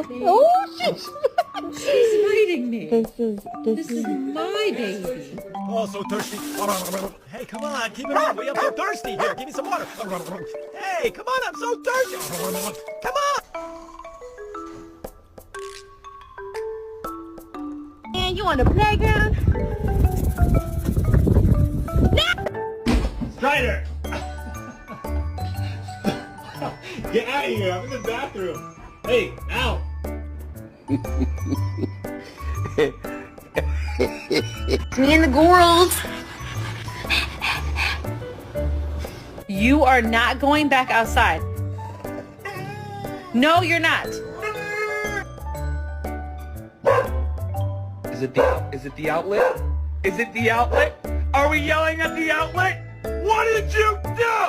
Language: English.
Oh shit! She's biting me. This is my baby. Oh, so thirsty. Hey, come on, keep it up. I'm so thirsty. Here, give me some water. Hey, come on, I'm so thirsty. Come on. And you on the playground? Strider! Get out of here, I'm in the bathroom. Hey, out! Me and the girls. You are not going back outside. No, you're not. Is it the outlet? Is it the outlet? Are we yelling at the outlet? What did you do?